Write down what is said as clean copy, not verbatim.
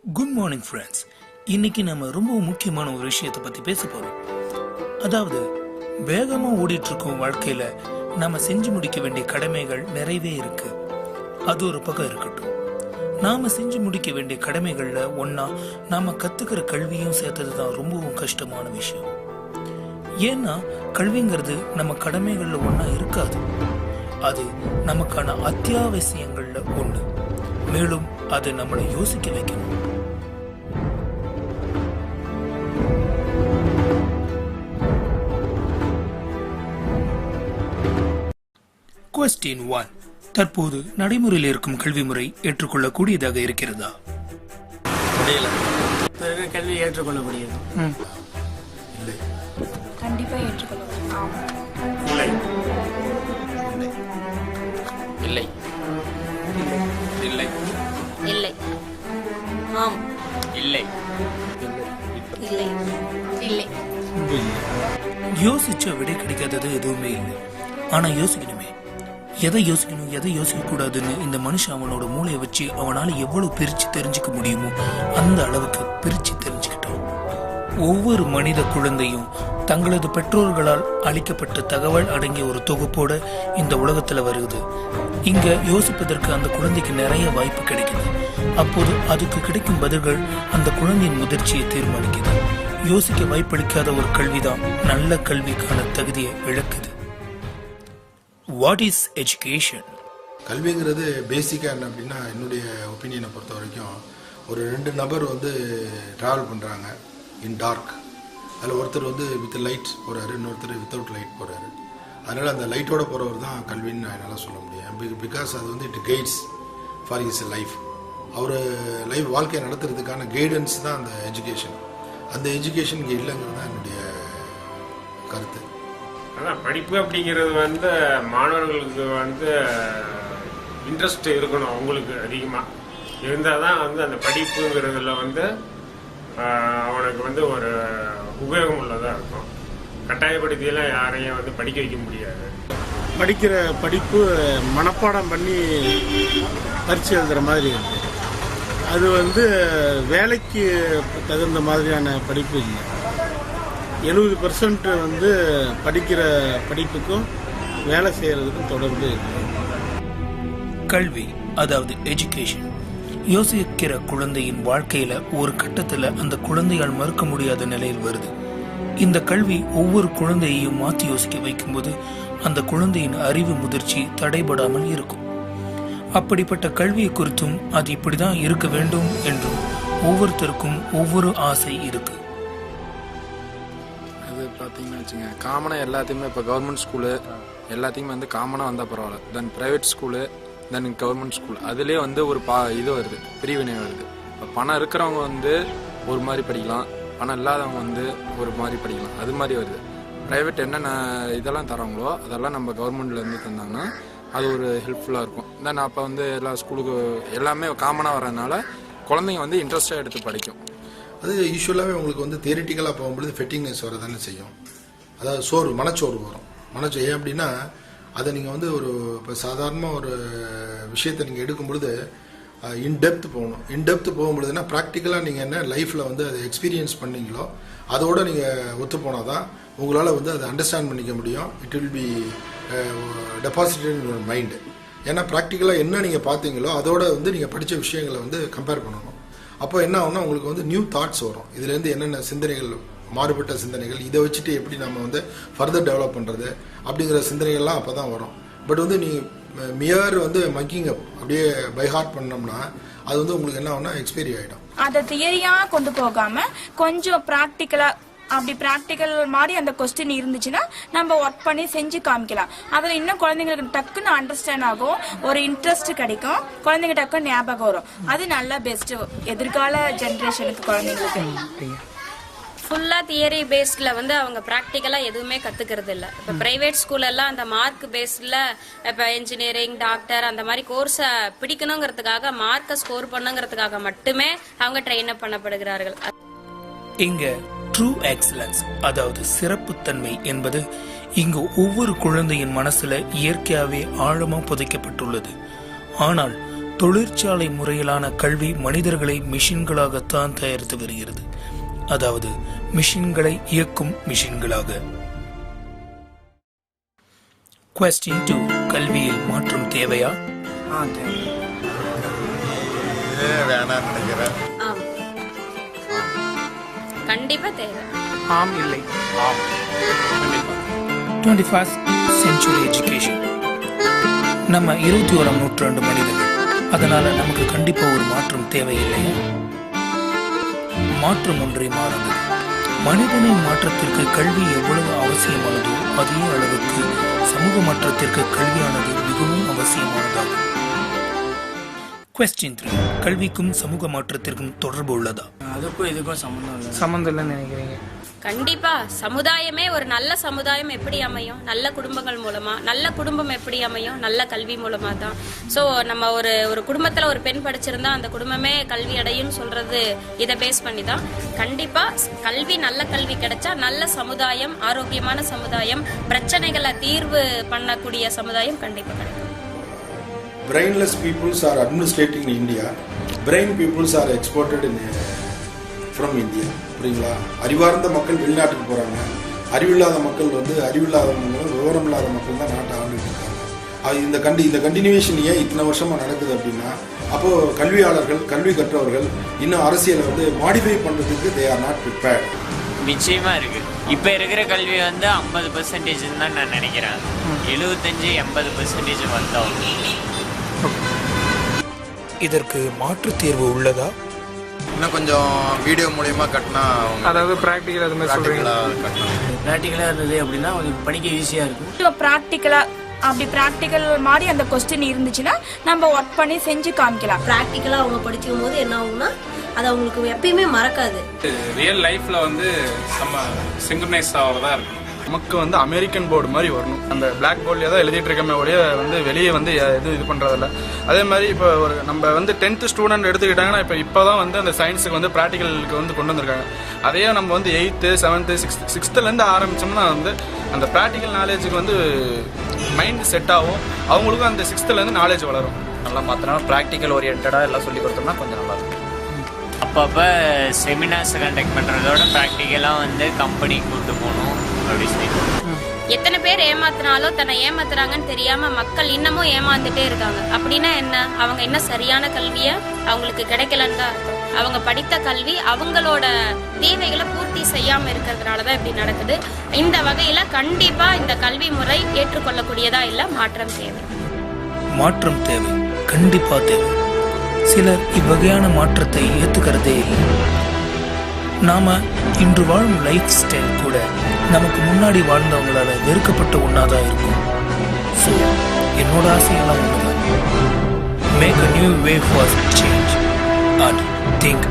Good morning friends. இன்னைக்கு நம்ம ரொம்ப முக்கியமான ஒரு விஷயத்தை பத்தி பேச போறோம். அதாவது வேகமா ஓடிட்டு இருக்கும் வாழ்க்கையில நம்ம செஞ்சு முடிக்க வேண்டிய கடமைகள் நிறையவே இருக்கு. அது ஒரு பக்கம் இருக்கட்டும், நாம செஞ்சு முடிக்க வேண்டிய கடமைகள்ல ஒன்னா நாம கத்துக்கிற கல்வியும் சேர்த்ததுதான் ரொம்பவும் கஷ்டமான விஷயம். ஏன்னா கல்விங்கிறது நம்ம கடமைகள்ல ஒன்னா இருக்காது, அது நமக்கான அத்தியாவசியங்கள்ல ஒண்ணு. மேலும் அது நம்மளை யோசிக்க வைக்கணும். Question 1. தற்போது நடைமுறையில் இருக்கும் கல்வி முறை ஏற்றுக்கொள்ளக்கூடியதாக இருக்கிறதா? கல்வி ஏற்றுக்கொள்ளக்கூடியது இல்லை. கண்டிப்பா ஏற்றுக்கொள்ளலாம். இல்லை. இல்லை. இல்லை. இல்லை. ஆம். இல்லை. இல்லை. இல்லை. யோசிச்ச விடை கிடைக்காதது எதுவுமே இல்லை. ஆனா யோசிக்கணுமே, எதை யோசிக்கணும் எதை யோசிக்க கூடாதுன்னு இந்த மனுஷன் அவனோட மூளையை வச்சு அவனால எவ்வளவு பிரிச்சு தெரிஞ்சுக்க முடியுமோ அந்த அளவுக்கு பிரிச்சு தெரிஞ்சுக்கிட்டான். ஒவ்வொரு மனித குழந்தையும் தங்களது பெற்றோர்களால் அளிக்கப்பட்ட தகவல் அடங்கிய ஒரு தொகுப்போட இந்த உலகத்துல வருது. இங்க யோசிப்பதற்கு அந்த குழந்தைக்கு நிறைய வாய்ப்பு கிடைக்குது. அப்போது அதுக்கு கிடைக்கும் பதில்கள் அந்த குழந்தையின் முதிர்ச்சியை தீர்மானிக்குது. யோசிக்க வாய்ப்பளிக்காத ஒரு கல்விதான் நல்ல கல்விக்கான தகுதியை இழக்குது. What is education? கல்விங்கிறது பேசிக்காக என்ன அப்படின்னா, என்னுடைய ஒப்பீனியனை பொறுத்த வரைக்கும் ஒரு ரெண்டு நபர் ட்ராவல் பண்ணுறாங்க இன் டார்க். அதில் ஒருத்தர் வித் லைட் போகிறாரு, இன்னொருத்தர் வித்தவுட் லைட் போகிறாரு. அதனால் அந்த லைட்டோட போகிறவர் தான் கல்வின்னு நான் என்னால் சொல்ல முடியும். பிகாஸ் அது it guides for his life. அவர் லைஃப் வாழ்க்கையை நடத்துறதுக்கான கைடன்ஸ் தான் அந்த எஜுகேஷன். அந்த எஜுகேஷன் இங்கே இல்லைங்கிறது தான் என்னுடைய கருத்து. அதான் படிப்பு அப்படிங்கிறது மாணவர்களுக்கு இன்ட்ரெஸ்ட் இருக்கணும். அவங்களுக்கு அதிகமாக இருந்தால் தான் அந்த படிப்புங்கிறதுல அவனுக்கு ஒரு உபயோகம் உள்ளதாக இருக்கும். கட்டாயப்படுத்தியெல்லாம் யாரையும் படிக்க வைக்க முடியாது. படிக்கிற படிப்பு மனப்பாடம் பண்ணி பரீட்சை எழுதுகிற மாதிரி இருக்கு. அது வேலைக்கு தகுந்த மாதிரியான படிப்பு இல்லை. 70% படிக்கிற படிப்புக்கும் வேலை செய்யறதுக்கும் தொடர்பு இருக்கு. கல்வி அதாவது எஜுகேஷன் யோசிக்கிற குழந்தையின் வாழ்க்கையில ஒரு கட்டத்துல அந்த குழந்தையால் மறுக்க முடியாத நிலையில் வருது. இந்த கல்வி ஒவ்வொரு குழந்தையையும் மாற்றி யோசிக்க வைக்கும்போது அந்த குழந்தையின் அறிவு முதிர்ச்சி தடைபடாமல் இருக்கும். அப்படிப்பட்ட கல்வியை குறித்தும் அது இப்படிதான் இருக்க வேண்டும் என்றும் ஒவ்வொருத்தருக்கும் ஒவ்வொரு ஆசை இருக்கு. பார்த்தீங்கன்னு வச்சுங்க, காமனாக எல்லாத்தையுமே இப்போ கவர்மெண்ட் ஸ்கூலு எல்லாத்தையுமே காமனாக வந்தால் பரவாயில்ல. தென் ப்ரைவேட் ஸ்கூலு, தென் கவர்மெண்ட் ஸ்கூல், அதுலேயே ஒரு இது வருது, பிரிவினை வருது. இப்போ பணம் இருக்கிறவங்க ஒரு மாதிரி படிக்கலாம், பணம் இல்லாதவங்க ஒரு மாதிரி படிக்கலாம், அது மாதிரி வருது. ப்ரைவேட் என்னென்ன இதெல்லாம் தராங்களோ அதெல்லாம் நம்ம கவர்மெண்ட்லேருந்து தந்தாங்கன்னா அது ஒரு ஹெல்ப்ஃபுல்லாக இருக்கும். தென் அப்போ எல்லா ஸ்கூலுக்கு எல்லாமே காமனாக வரதுனால குழந்தைங்க இன்ட்ரெஸ்டாக எடுத்து படிக்கும். அது யூஸ்வலாகவே உங்களுக்கு தியரிட்டிக்கலாக போகும்பொழுது ஃபெட்டிங்னஸ் வர தானே செய்யும். அதாவது மனச்சோர்வு வரும். ஏன் அப்படின்னா அதை நீங்கள் ஒரு இப்போ சாதாரணமாக ஒரு விஷயத்தை நீங்கள் எடுக்கும் பொழுது இன்டெப்த் போகணும். இன்டெப்த் போகும்பொழுதுனா ப்ராக்டிக்கலாக நீங்கள் என்ன லைஃப்பில் அதை எக்ஸ்பீரியன்ஸ் பண்ணீங்களோ அதோட நீங்கள் ஒத்து போனால் தான் உங்களால் அதை அண்டர்ஸ்டாண்ட் பண்ணிக்க முடியும். It will be deposited in your mind. ஏன்னா ப்ராக்டிக்கலாக என்ன நீங்கள் பார்த்தீங்களோ அதோட நீங்கள் படித்த விஷயங்களை கம்பேர் பண்ணணும். அப்போ என்ன ஆகும்னா உங்களுக்கு நியூ தாட்ஸ் வரும். இதுலேருந்து என்னென்ன சிந்தனைகள், மாறுபட்ட சிந்தனைகள், இதை வச்சுட்டு எப்படி நம்ம ஃபர்தர் டெவலப் பண்ணுறது அப்படிங்கிற சிந்தனைகள்லாம் அப்போ தான் வரும். பட் நீங்கள் மியர் மக்கிங் அப் அப்படியே பை ஹார்ட் பண்ணோம்னா அது உங்களுக்கு என்ன ஆகும்னா எக்ஸ்பைரி ஆகிடும். அதை தியரியா கொண்டு போகாம கொஞ்சம் ப்ராக்டிக்கலா, அப்படி ப்ராக்டிக்கல் மாதிரி அந்த கொஸ்டின் இருந்துச்சுன்னா நம்ம ஒர்க் பண்ணி செஞ்சு காமிக்கலாம். அதில் இன்னும் குழந்தைங்களுக்கு டக்குன்னு அண்டர்ஸ்டாண்ட் ஆகும், ஒரு இன்ட்ரெஸ்ட் கிடைக்கும், குழந்தைங்க டக்குன்னு ஞாபகம் வரும். அது நல்ல பெஸ்ட் எதிர்கால ஜென்ரேஷனுக்கு. குழந்தைங்களுக்கு ஃபுல்லா தியரி பேஸ்ட்ல அவங்க ப்ராக்டிக்கலா எதுவுமே கத்துக்கிறது இல்ல. இப்ப பிரைவேட் ஸ்கூல் எல்லாம் அந்த மார்க் பேஸ்ட்ல இப்ப இன்ஜினியரிங், டாக்டர் அந்த மாதிரி கோர்ஸ பிடிக்கணுங்கிறதுக்காக, மார்க்கை ஸ்கோர் பண்ணுங்கிறதுக்காக மட்டுமே அவங்க ட்ரெயின் அப் பண்ணப்படுகிறார்கள். இங்க ட்ரூ எக்ஸலன்ஸ் அதாவது சிறப்புத்தன்மை என்பது இங்கு ஒவ்வொரு குழந்தையின் மனசுல இயற்கையாவே ஆழமா புதைக்கப்பட்டுள்ளது. ஆனால் தொழிற்சாலை முறையிலான கல்வி மனிதர்களை மிஷின்களாகத்தான் தயாரித்து வருகிறது. அதாவது மிஷின்களை இயக்கும் மிஷின்களாக. Question 2. கல்வியில் மாற்றம் தேவையா? வேணாம் நினைக்கிறேன். ஆம். கண்டிப்பா தேவை. ஆம் இல்லை. 21st century education. நம்ம 21ஆம் நூற்றாண்டு மனிதர்கள். அதனால நமக்கு கண்டிப்பா ஒரு மாற்றம் தேவையில்லையா? மாற்றம் ஒன்றே மாறாது. மனிதனின் மாற்றத்திற்கு கல்வி எவ்வளவு அவசியமானதோ அதே அளவுக்கு சமூக மாற்றத்திற்கு கல்வியானது மிகவும் அவசியமானதாகும். Question 3. கல்விக்கும் சமூக மாற்றத்திற்கும் தொடர்பு உள்ளதா? அதுக்கும் இதுக்கும் சம்மந்தம் இல்லைன்னு நினைக்கிறீங்க? கண்டிப்பா. சமுதாயமே ஒரு நல்ல சமுதாயம் எப்படி அமையும்? நல்ல குடும்பங்கள் மூலமா. நல்ல குடும்பம் எப்படி அமையும்? நல்ல கல்வி மூலமா தான். ஸோ நம்ம ஒரு குடும்பத்துல ஒரு பெண் படிச்சிருந்தா அந்த குடும்பமே கல்வி அடையும் சொல்றது இதை பேஸ் பண்ணி தான். கண்டிப்பா கல்வி, நல்ல கல்வி கிடைச்சா நல்ல சமுதாயம், ஆரோக்கியமான சமுதாயம், பிரச்சனைகளை தீர்வு பண்ணக்கூடிய சமுதாயம் கண்டிப்பா கிடைக்கும். Brainless peoples are administrating in India. Brain peoples are exported from India. புரியுங்களா? அறிவார்ந்த மக்கள் வெளிநாட்டுக்கு போகிறாங்க. அறிவில்லாத மக்கள் அறிவில்லாதவங்களும் விவரம் இல்லாத மக்கள் தான் நாட்டை ஆண்டுட்டு இருக்காங்க. அது இந்த கண்டினியூவேஷன் ஏன் இத்தனை வருஷமாக நடக்குது அப்படின்னா, அப்போது கல்வியாளர்கள், கல்வி கற்றவர்கள் இன்னும் அரசியலை மாடிஃபை பண்ணுறதுக்கு தே ஆர் நாட் ப்ரிப்பேர்ட். நிச்சயமா இருக்கு. இப்ப இருக்கிற கல்வி 50% தான் நான் நினைக்கிறேன். 75-80% வந்தோம். இதற்கு மாற்று தேர்வு உள்ளதா? இன்னும் கொஞ்சம் வீடியோ மூலியமா கட்டினா, அதாவது ப்ராக்டிக்கல் அது மாதிரி சொல்றீங்களா? ப்ராக்டிக்கலா இருந்தது அப்படின்னா உங்களுக்கு படிக்க ஈஸியா இருக்கும். ப்ராக்டிக்கல் மாதிரி அந்த கொஸ்டின் இருந்துச்சுன்னா நம்ம ஒர்க் பண்ணி செஞ்சு காமிக்கலாம். ப்ராக்டிக்கலா அவங்க படிக்கும் போது என்ன ஆகும்னா அது அவங்களுக்கு எப்பயுமே மறக்காது. ரியல் லைஃப்ல சிங்க்ரனைஸ் ஆகிறதா இருக்கும். நமக்கு அமெரிக்கன் போர்டு மாதிரி வரணும். அந்த பிளாக் போர்ட்லேயே தான் எழுதிட்டு இருக்கமே ஒழிய வெளியே இது பண்ணுறதில்ல. அதே மாதிரி இப்போ நம்ம 10th ஸ்டூடெண்ட் எடுத்துக்கிட்டாங்கன்னா இப்போ தான் அந்த சயின்ஸுக்கு ப்ராக்டிக்கலுக்கு கொண்டு வந்திருக்காங்க. அதையே நம்ம 8th 7th 6th ஆரம்பிச்சோம்னா அந்த ப்ராக்டிக்கல் நாலேஜுக்கு மைண்ட் செட் ஆகும். அவங்களுக்கும் அந்த 6th நாலேஜ் வளரும். நல்லா மாற்றினா ப்ராக்டிக்கல் ஓரியன்டாக எல்லாம் சொல்லி கொடுத்தோம்னா கொஞ்சம் நல்லாயிருக்கும். அப்பப்போ செமினார்ஸ் கண்டக்ட் பண்ணுறதோட ப்ராக்டிக்கலாக கம்பெனிக்கு கூப்பிட்டு போகணும் அப்படி சொல்லி. எத்தனை பேர் ஏமாத்தினாலும் தன்னை ஏமாத்துறாங்கன்னு தெரியாம மக்கள் இன்னமும் ஏமாந்துட்டே இருக்காங்க. அப்படின்னா என்ன? அவங்க இன்னும் சரியான கல்விய அவங்களுக்கு கிடைக்கலன்னு தான் அர்த்தம். அவங்க படித்த கல்வி அவங்களோட தேவைகளை பூர்த்தி செய்யாம இருக்கிறதுனாலதான் இப்படி நடக்குது. இந்த வகையில கண்டிப்பா இந்த கல்வி முறை ஏற்றுக்கொள்ளக்கூடியதா இல்ல. மாற்றம் தேவை. மாற்றம் தேவை, கண்டிப்பா தேவை. சிலர் இவ்வகையான மாற்றத்தை ஏத்துக்கிறதே இல்லை. நாம இன்று வாழும் லைஃப் ஸ்டைல் கூட நமக்கு முன்னாடி வாழ்ந்தவங்களால வெறுக்கப்பட்ட ஒன்னாதான் இருக்கும். ஸோ என்னோட ஆசையெல்லாம் ஒண்ணுதான். Make a new way for change and think